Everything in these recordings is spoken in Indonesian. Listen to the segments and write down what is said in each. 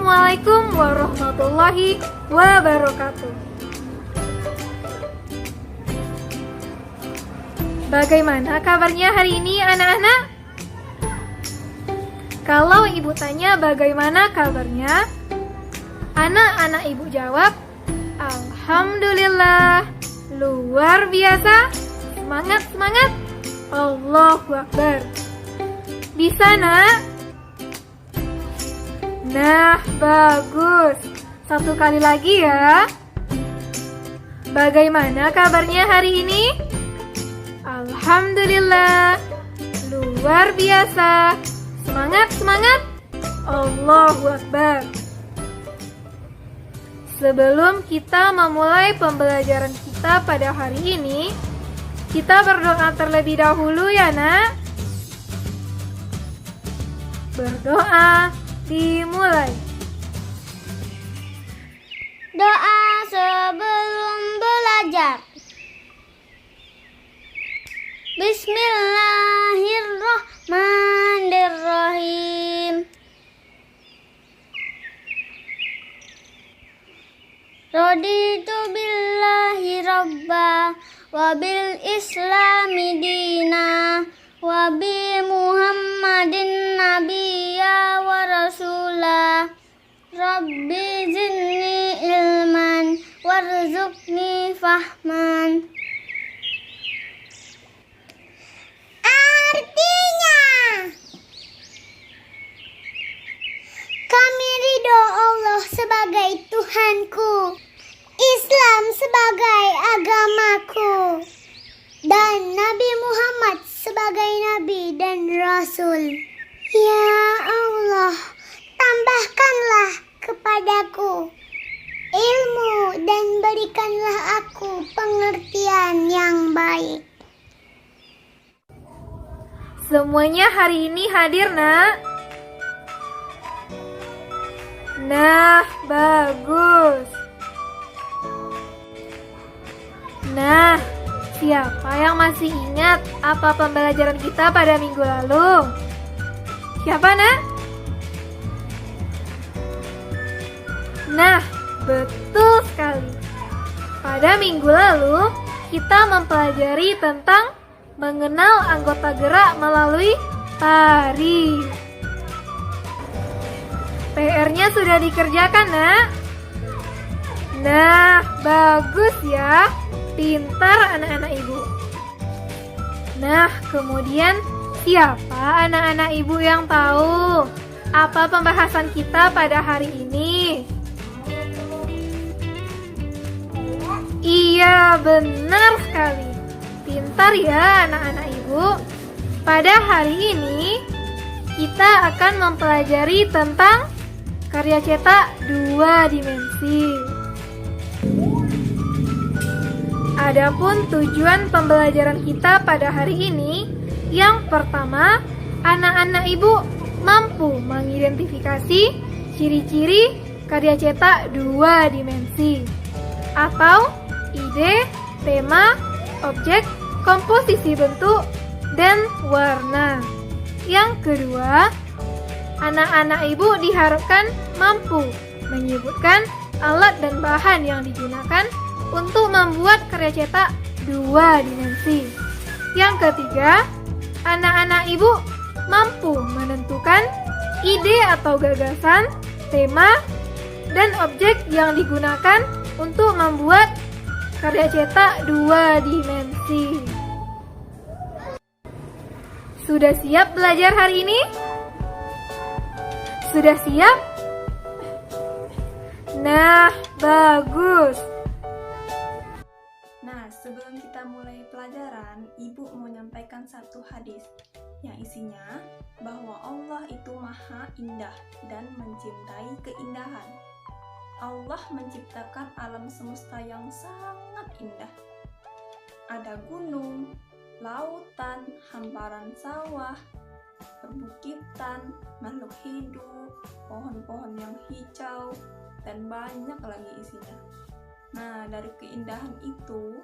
Assalamualaikum warahmatullahi wabarakatuh. Bagaimana kabarnya hari ini anak-anak? Kalau ibu tanya bagaimana kabarnya, anak-anak ibu jawab, Alhamdulillah, luar biasa, semangat, semangat, Allahu Akbar. Bisa nak? Nah, bagus. Satu kali lagi ya. Bagaimana kabarnya hari ini? Alhamdulillah, luar biasa, semangat, semangat, Allahu Akbar. Sebelum kita memulai pembelajaran kita pada hari ini, kita berdoa terlebih dahulu ya nak. Berdoa dimulai. Doa sebelum belajar. Bismillahirrahmanirrahim. Raditu billahi rabba wa bil islami dina wa bi muhammadin nabiyya wa rasulah. Rabbi zidni ilman warzuqni fahman. Artinya, kami ridho Allah sebagai Tuhanku, Islam sebagai agamaku, dan Nabi Muhammad sebagai Nabi dan Rasul. Ya Allah, tambahkanlah kepadaku ilmu dan berikanlah aku pengertian yang baik. Semuanya hari ini hadir nak? Nah, bagus. Nah, siapa yang masih ingat apa pembelajaran kita pada minggu lalu? Siapa nak? Nah, betul sekali. Pada minggu lalu, kita mempelajari tentang mengenal anggota gerak melalui tari. PR-nya sudah dikerjakan, nak? Nah, bagus ya. Pintar anak-anak ibu. Nah, kemudian siapa anak-anak ibu yang tahu apa pembahasan kita pada hari ini? Iya, benar sekali. Pintar ya anak-anak ibu. Pada hari ini kita akan mempelajari tentang karya cetak 2 dimensi. Adapun tujuan pembelajaran kita pada hari ini, yang pertama, anak-anak ibu mampu mengidentifikasi ciri-ciri karya cetak 2 dimensi atau ide, tema, objek, komposisi bentuk, dan warna. Yang kedua, anak-anak ibu diharapkan mampu menyebutkan alat dan bahan yang digunakan untuk membuat karya cetak 2 dimensi. Yang ketiga, anak-anak ibu mampu menentukan ide atau gagasan, tema, dan objek yang digunakan untuk membuat karya cetak 2 dimensi. Sudah siap belajar hari ini? Sudah siap? Nah, bagus. Nah, sebelum kita mulai pelajaran, Ibu mau menyampaikan satu hadis yang isinya bahwa Allah itu maha indah dan mencintai keindahan. Allah menciptakan alam semesta yang sangat indah. Ada gunung, lautan, hamparan sawah, perbukitan, makhluk hidup, pohon-pohon yang hijau, dan banyak lagi isinya. Nah, dari keindahan itu,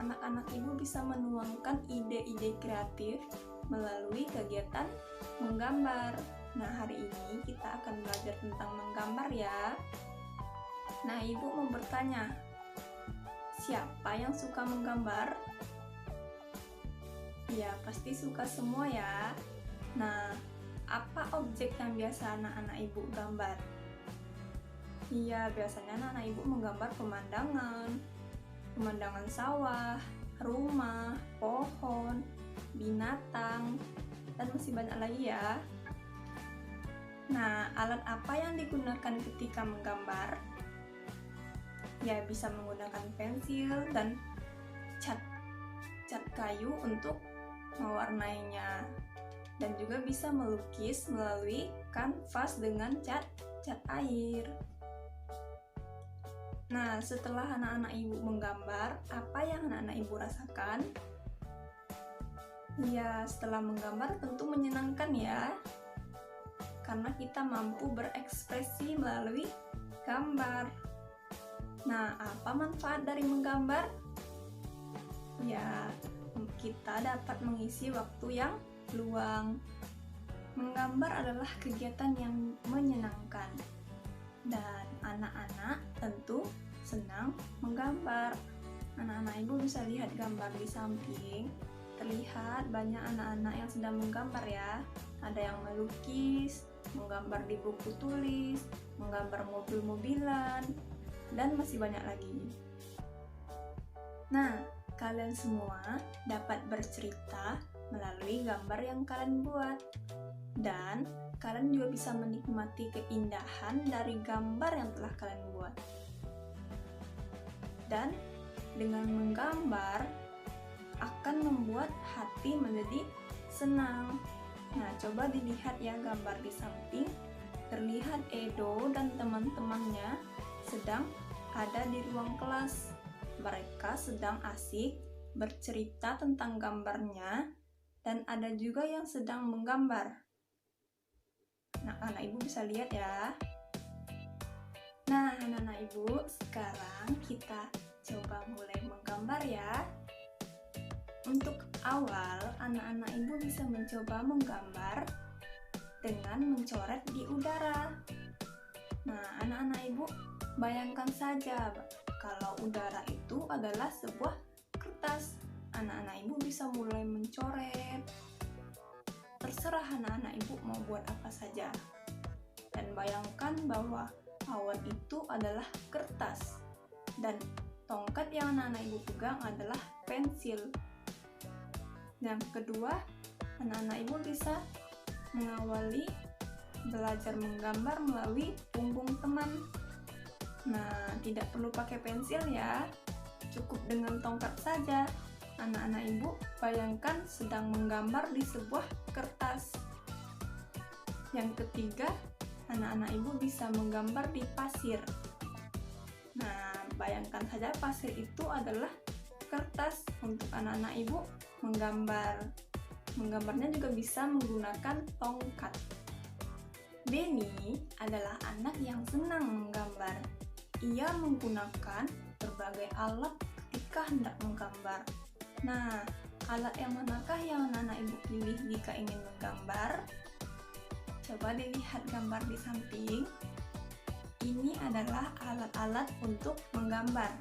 anak-anak ibu bisa menuangkan ide-ide kreatif melalui kegiatan menggambar, Nah, hari ini kita akan belajar tentang menggambar ya. Nah, Ibu mau bertanya, siapa yang suka menggambar? Ya, pasti suka semua ya. Nah, apa objek yang biasa anak-anak Ibu gambar? Iya, biasanya anak-anak Ibu menggambar pemandangan sawah, rumah, pohon, binatang, dan masih banyak lagi ya. Nah, alat apa yang digunakan ketika menggambar? Ya, bisa menggunakan pensil dan cat kayu untuk mewarnainya. Dan juga bisa melukis melalui kanvas dengan cat air. Nah, setelah anak-anak Ibu menggambar, apa yang anak-anak Ibu rasakan? Ya, setelah menggambar tentu menyenangkan ya. Karena kita mampu berekspresi melalui gambar. Nah, apa manfaat dari menggambar? Ya, kita dapat mengisi waktu yang luang. Menggambar adalah kegiatan yang menyenangkan. Dan anak-anak tentu senang menggambar. Anak-anak Ibu bisa lihat gambar di samping. Terlihat banyak anak-anak yang sedang menggambar ya. Ada yang melukis, menggambar di buku tulis, menggambar mobil-mobilan, dan masih banyak lagi. Nah, kalian semua dapat bercerita melalui gambar yang kalian buat. Dan kalian juga bisa menikmati keindahan dari gambar yang telah kalian buat. Dan dengan menggambar akan membuat hati menjadi senang. Nah, coba dilihat ya gambar di samping. Terlihat Edo dan teman-temannya sedang ada di ruang kelas. Mereka sedang asik bercerita tentang gambarnya dan ada juga yang sedang menggambar. Nah, anak Ibu bisa lihat ya. Nah, anak-anak Ibu, sekarang kita coba mulai menggambar ya. Untuk awal, anak-anak Ibu bisa mencoba menggambar dengan mencoret di udara. Nah, anak-anak Ibu bayangkan saja kalau udara itu adalah sebuah kertas. Anak-anak Ibu bisa mulai mencoret. Terserah anak-anak Ibu mau buat apa saja. Dan bayangkan bahwa awan itu adalah kertas. Dan tongkat yang anak-anak Ibu pegang adalah pensil. Yang kedua, anak-anak Ibu bisa mengawali belajar menggambar melalui punggung teman. Nah, tidak perlu pakai pensil ya, cukup dengan tongkat saja. Anak-anak Ibu bayangkan sedang menggambar di sebuah kertas. Yang ketiga, anak-anak Ibu bisa menggambar di pasir. Nah, bayangkan saja pasir itu adalah kertas untuk anak-anak Ibu menggambar. Menggambarnya juga bisa menggunakan tongkat. Benny adalah anak yang senang menggambar. Ia menggunakan berbagai alat ketika hendak menggambar. Nah, alat yang manakah yang anak-anak Ibu pilih jika ingin menggambar? Coba dilihat gambar di samping. Ini adalah alat-alat untuk menggambar.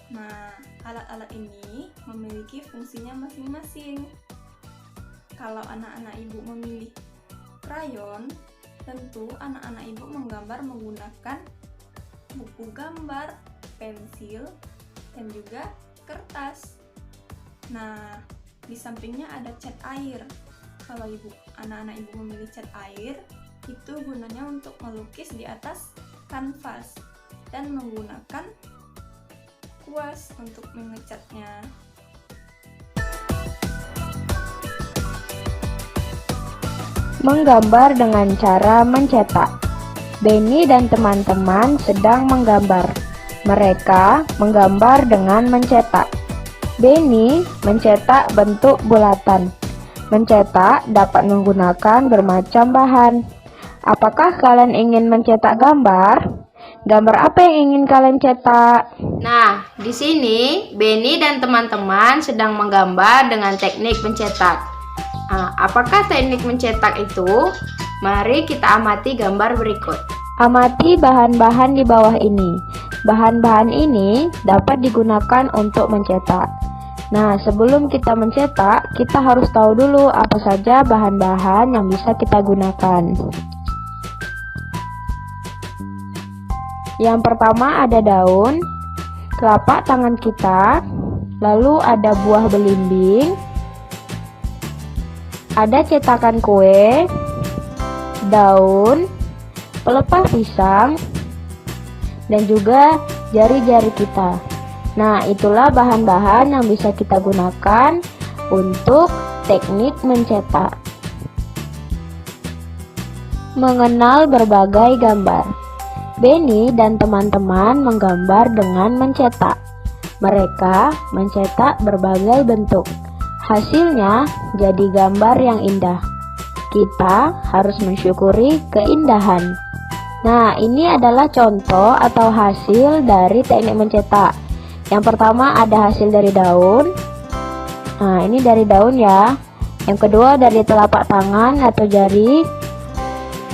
Nah, alat-alat ini memiliki fungsinya masing-masing. Kalau anak-anak Ibu memilih krayon, tentu anak-anak Ibu menggambar menggunakan buku gambar, pensil, dan juga kertas. Nah, di sampingnya ada cat air. Kalau anak-anak Ibu memilih cat air, itu gunanya untuk melukis di atas kanvas dan menggunakan kuas untuk mengecatnya. Menggambar dengan cara mencetak. Benny dan teman-teman sedang menggambar. Mereka menggambar dengan mencetak. Benny mencetak bentuk bulatan. Mencetak dapat menggunakan bermacam bahan. Apakah kalian ingin mencetak gambar? Gambar apa yang ingin kalian cetak? Nah, di sini Benny dan teman-teman sedang menggambar dengan teknik mencetak. Apakah teknik mencetak itu? Mari kita amati gambar berikut. Amati bahan-bahan di bawah ini. Bahan-bahan ini dapat digunakan untuk mencetak. Nah, sebelum kita mencetak, kita harus tahu dulu apa saja bahan-bahan yang bisa kita gunakan. Yang pertama ada daun, telapak tangan kita, lalu ada buah belimbing, ada cetakan kue, daun, pelepah pisang, dan juga jari-jari kita. Nah, itulah bahan-bahan yang bisa kita gunakan untuk teknik mencetak. Mengenal berbagai gambar. Benny dan teman-teman menggambar dengan mencetak. Mereka mencetak berbagai bentuk. Hasilnya jadi gambar yang indah. Kita harus mensyukuri keindahan. Nah, ini adalah contoh atau hasil dari teknik mencetak. Yang pertama ada hasil dari daun. Nah, ini dari daun ya. Yang kedua dari telapak tangan atau jari.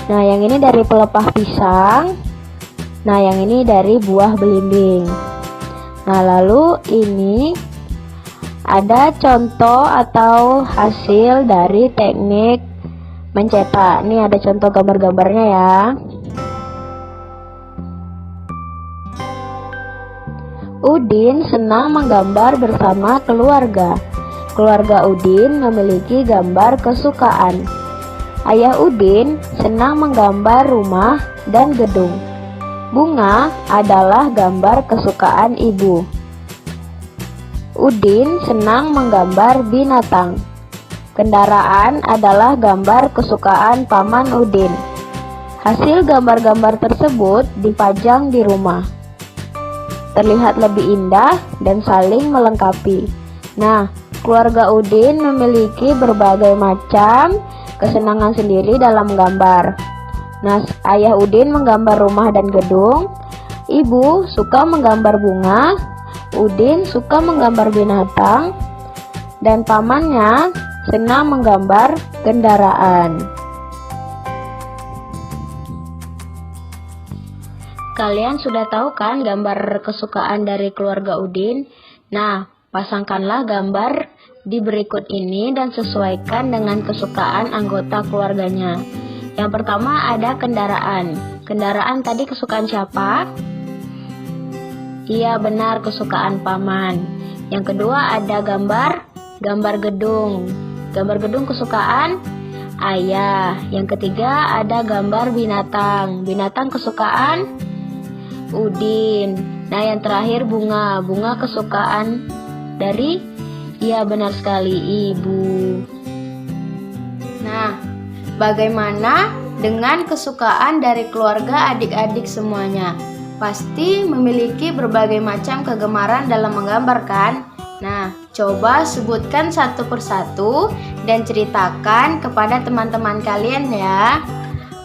Nah, yang ini dari pelepah pisang. Nah, yang ini dari buah belimbing. Nah, lalu ini ada contoh atau hasil dari teknik mencetak. Ini ada contoh gambar-gambarnya ya. Udin senang menggambar bersama keluarga. Keluarga Udin memiliki gambar kesukaan. Ayah Udin senang menggambar rumah dan gedung. Bunga adalah gambar kesukaan ibu. Udin senang menggambar binatang. Kendaraan adalah gambar kesukaan paman Udin. Hasil gambar-gambar tersebut dipajang di rumah. Terlihat lebih indah dan saling melengkapi. Nah, keluarga Udin memiliki berbagai macam kesenangan sendiri dalam gambar. Nah, ayah Udin menggambar rumah dan gedung, ibu suka menggambar bunga, Udin suka menggambar binatang, dan pamannya senang menggambar kendaraan. Kalian sudah tahu kan gambar kesukaan dari keluarga Udin? Nah, pasangkanlah gambar di berikut ini dan sesuaikan dengan kesukaan anggota keluarganya. Yang pertama ada kendaraan. Kendaraan tadi kesukaan siapa? Iya benar, kesukaan paman. Yang kedua ada gambar gedung. Gambar gedung kesukaan ayah. Yang ketiga ada gambar binatang. Binatang kesukaan Udin. Nah, yang terakhir bunga. Bunga kesukaan dari, iya benar sekali, ibu. Nah, bagaimana dengan kesukaan dari keluarga adik-adik semuanya? Pasti memiliki berbagai macam kegemaran dalam menggambar kan? Nah, coba sebutkan satu persatu dan ceritakan kepada teman-teman kalian ya.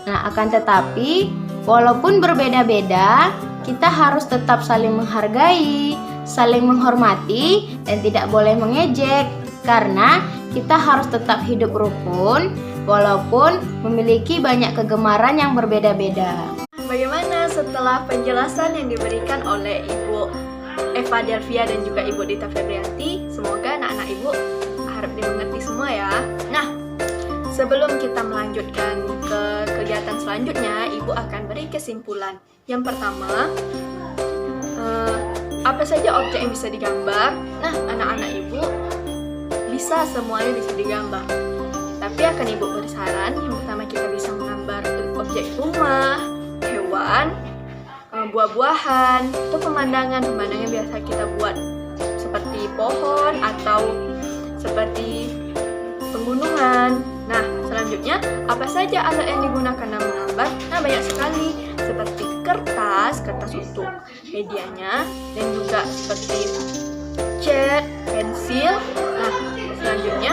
Nah, akan tetapi walaupun berbeda-beda, kita harus tetap saling menghargai, saling menghormati, dan tidak boleh mengejek. Karena kita harus tetap hidup rukun walaupun memiliki banyak kegemaran yang berbeda-beda. Bagaimana setelah penjelasan yang diberikan oleh Ibu Eva Delvia dan juga Ibu Dita Febrianti? Semoga anak-anak Ibu harap dimengerti semua ya. Nah, sebelum kita melanjutkan ke kegiatan selanjutnya, Ibu akan beri kesimpulan. Yang pertama, apa saja objek yang bisa digambar? Nah, anak-anak Ibu bisa semuanya bisa digambar. Tapi akan Ibu beri saran, yang pertama kita bisa menggambar objek rumah, hewan, buah-buahan, atau pemandangan biasa kita buat seperti pohon atau seperti pegunungan. Nah, selanjutnya apa saja alat yang digunakan dalam menggambar? Nah, banyak sekali, seperti kertas untuk medianya, dan juga seperti cat, pensil. Nah, selanjutnya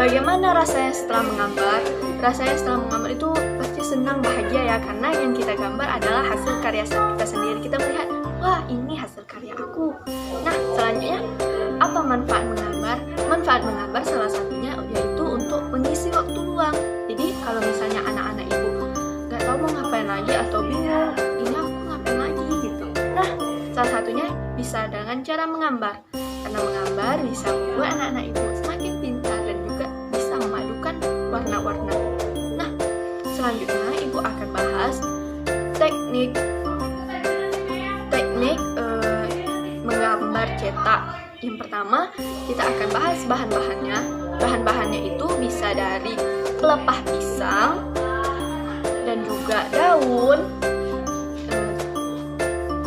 bagaimana rasanya setelah menggambar? Rasanya setelah menggambar itu pasti senang, bahagia ya, karena yang kita gambar adalah hasil karya kita sendiri. Kita melihat, wah ini hasil karya aku. Nah, selanjutnya apa manfaat menggambar? Manfaat menggambar salah satunya yaitu untuk mengisi waktu luang. Jadi kalau misalnya anak-anak Ibu Salah satunya bisa dengan cara menggambar, karena menggambar bisa membuat anak-anak ibu semakin pintar dan juga bisa memadukan warna-warna. Nah, selanjutnya ibu akan bahas teknik menggambar cetak. Yang pertama, kita akan bahas bahan-bahannya. Bahan-bahannya itu bisa dari pelepah pisang dan juga daun,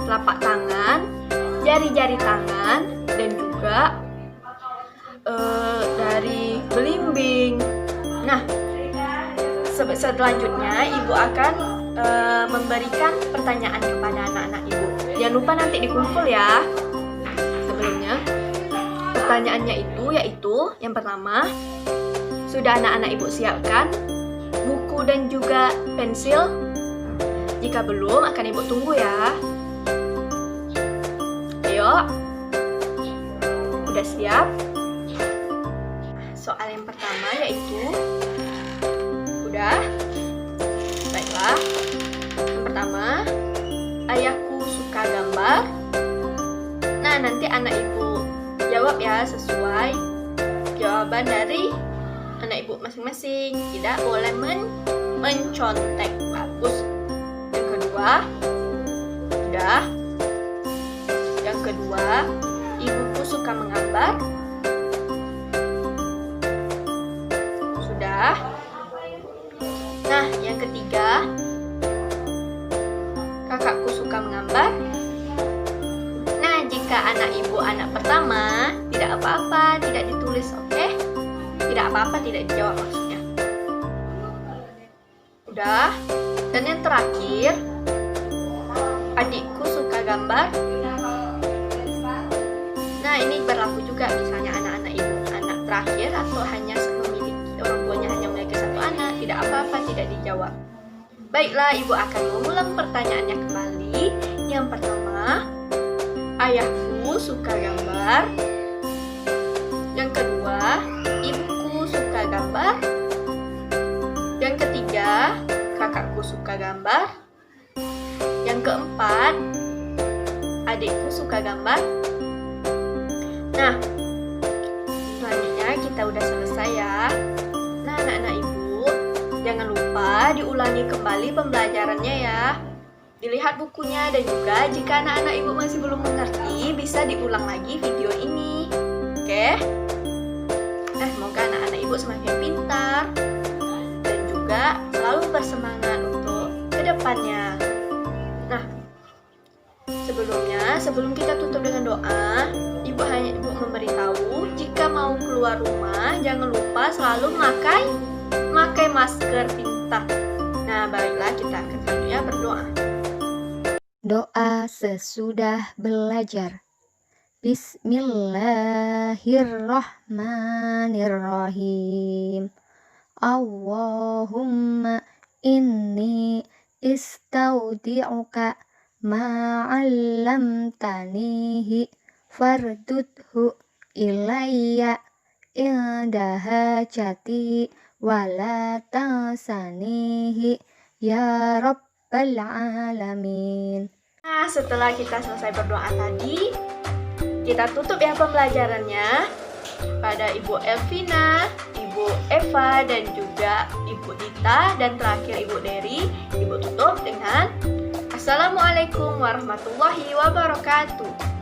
telapak tangan, jari-jari tangan, dan juga dari belimbing. Nah, selanjutnya ibu akan memberikan pertanyaan kepada anak-anak ibu. Jangan lupa nanti dikumpul ya. Sebelumnya, pertanyaannya yaitu yang pertama, sudah anak-anak ibu siapkan buku dan juga pensil? Jika belum, akan ibu tunggu ya. Ayo, udah siap? Soal yang pertama yaitu, udah? Baiklah. Yang pertama, ayahku suka gambar. Nah, nanti anak ibu jawab ya sesuai jawaban dari anak ibu masing-masing. Tidak boleh mencontek. Bagus. Yang kedua, udah? Yang kedua, ibuku suka menggambar. Sudah? Nah, yang ketiga, kakakku suka menggambar. Nah, jika anak ibu anak pertama, tidak apa-apa, tidak ditulis, oke? Tidak apa-apa, tidak dijawab maksudnya. Udah? Dan yang terakhir, adikku suka gambar. Nah, ini berlaku juga misalnya anak-anak ibu anak terakhir atau hanya memiliki orang tuanya hanya memiliki satu anak, tidak apa-apa, tidak dijawab. Baiklah, ibu akan mengulang pertanyaannya kembali. Yang pertama, ayahku suka gambar. Yang kedua, ibuku suka gambar. Yang ketiga, kakakku suka gambar. Yang keempat, adikku suka gambar. Nah, selanjutnya kita udah selesai ya. Nah, anak-anak ibu, jangan lupa diulangi kembali pembelajarannya ya. Dilihat bukunya, dan juga jika anak-anak ibu masih belum mengerti, bisa diulang lagi video ini. Oke? Nah, semoga anak-anak ibu semakin pintar dan juga selalu bersemangat untuk kedepannya. Nah, sebelum kita tutup dengan doa, ibu memberitahu jika mau keluar rumah jangan lupa selalu memakai masker pintar. Nah, baiklah, kita akan selanjutnya berdoa. Doa sesudah belajar. Bismillahirrahmanirrahim. Allahumma inni istaudi'uka ma'allamtanihi fardudhu ilayya inda hajati wala tansanihi ya rabbal alamin. Nah, setelah kita selesai berdoa tadi, kita tutup ya pembelajarannya pada Ibu Elvina, Ibu Eva, dan juga Ibu Dita, dan terakhir Ibu Dery. Ibu tutup dengan Assalamualaikum warahmatullahi wabarakatuh.